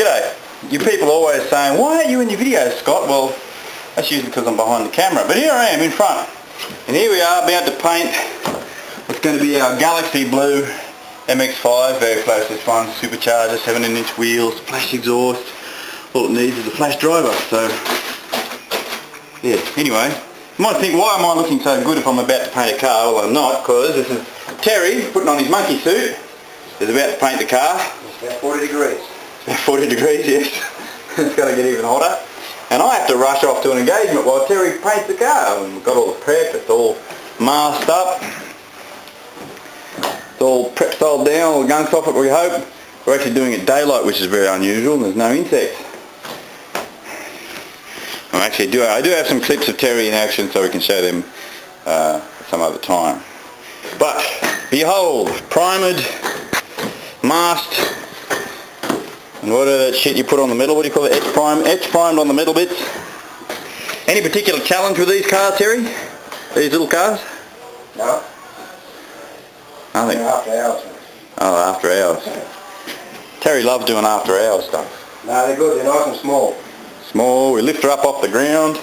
G'day. You people are always saying, why aren't you in your videos, Scott? Well, that's usually because I'm behind the camera. But here I am in front. And here we are about to paint what's going to be our Galaxy Blue MX5. Very close, this one. Supercharger, 17-inch wheels, flash exhaust. All it needs is a flash driver. So, yeah. Anyway, you might think, why am I looking so good if I'm about to paint a car? Well, I'm not, because this is Terry putting on his monkey suit. He's about to paint the car. It's about 40 degrees. It's about 40 degrees, yes. It's going to get even hotter. And I have to rush off to an engagement while Terry paints the car. And we've got all the prep, it's all masked up. It's all prep styled down, all the gunks off it, we hope. We're actually doing it daylight, which is very unusual, and there's no insects. I do have some clips of Terry in action, so we can show them some other time. But, behold, primed, masked, and what are that shit you put on the middle? What do you call it? Etch primed on the middle bits. Any particular challenge with these cars, Terry? These little cars? No. Nothing. After hours. Oh, after hours. Terry loves doing after hours stuff. No, they're good. They're nice and small. Small. We lift her up off the ground.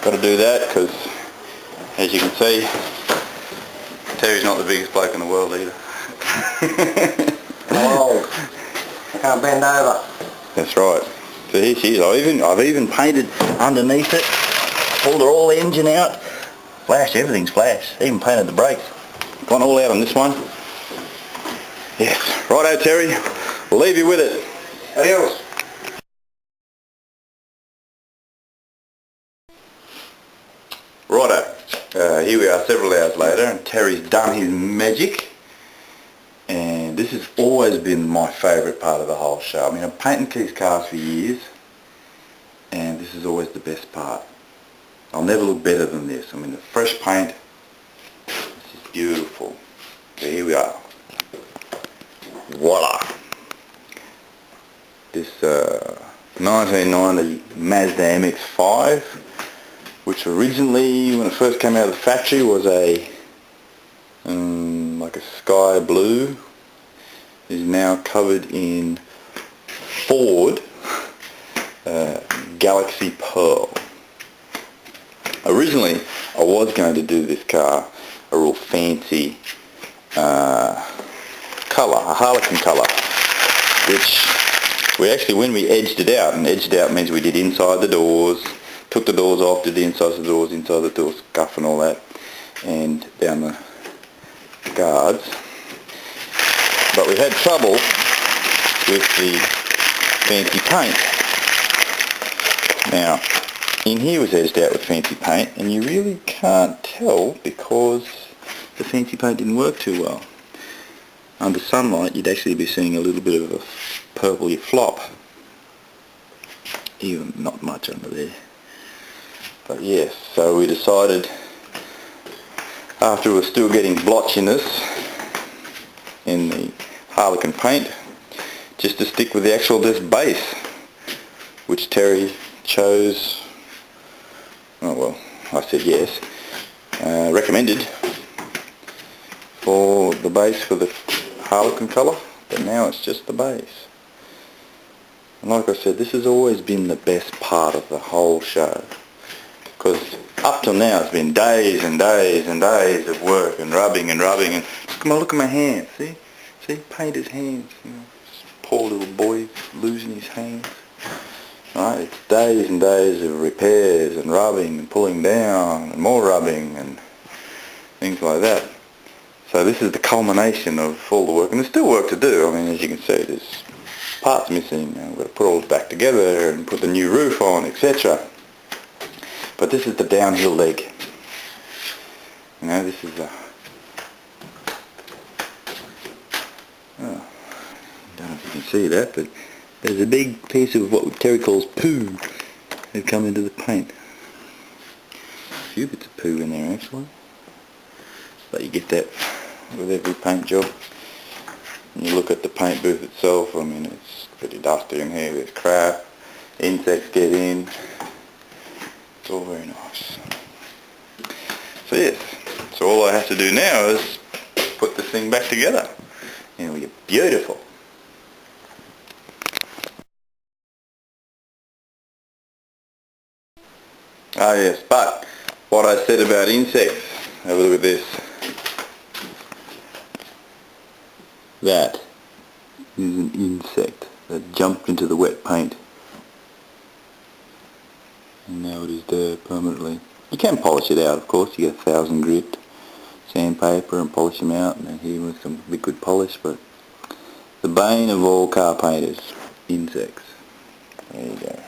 Got to do that because, as you can see, Terry's not the biggest bloke in the world either. Oh, I can't bend over. That's right. So here she is. I've even painted underneath it. Pulled her all the engine out. Flash, everything's flash. Even painted the brakes. Gone all out on this one. Yes. Righto, Terry. We'll leave you with it. Adios. Righto. Here we are several hours later and Terry's done his magic. And this has always been my favourite part of the whole show. I mean, I've painted these cars for years and this is always the best part. I'll never look better than this. I mean, the fresh paint, this is beautiful. So here we are. Voila. This 1990 Mazda MX5, which originally, when it first came out of the factory, was a like a sky blue, is now covered in Ford Galaxy Pearl. Originally, I was going to do this car a real fancy colour, a harlequin colour, which we actually, when we edged it out, and edged out means we did inside the doors, took the doors off, did the inside of the doors, inside the door scuff and all that, and down the guards. But we had trouble with the fancy paint. Now, in here was edged out with fancy paint, and you really can't tell because the fancy paint didn't work too well. Under sunlight, you'd actually be seeing a little bit of a purpley flop. Even not much under there. But yes, so we decided, after we were still getting blotchiness in the harlequin paint, just to stick with the actual base, which Terry chose. Oh well, I said yes. Recommended for the base for the harlequin colour, but now it's just the base. And like I said, this has always been the best part of the whole show, because up till now it's been days and days and days of work and rubbing and look at my hands, see paint his hands, you know, this poor little boy losing his hands. Right, it's days and days of repairs and rubbing and pulling down and more rubbing and things like that. So this is the culmination of all the work, and there's still work to do. I mean, as you can see, there's parts missing, and we've got to put all this back together and put the new roof on, etc. But this is the downhill leg. You know, this is a... Oh, I don't know if you can see that, but there's a big piece of what Terry calls poo that come into the paint. A few bits of poo in there actually. But you get that with every paint job. And you look at the paint booth itself, I mean, it's pretty dusty in here, there's crap, insects get in, it's all very nice. So yes, so all I have to do now is put this thing back together and it'll be beautiful. Oh yes, but what I said about insects, have a look at this. That is an insect that jumped into the wet paint. And now it is there permanently. You can polish it out, of course. You get 1000 grit sandpaper and polish them out, and then here with some liquid polish. But the bane of all car painters, insects. There you go.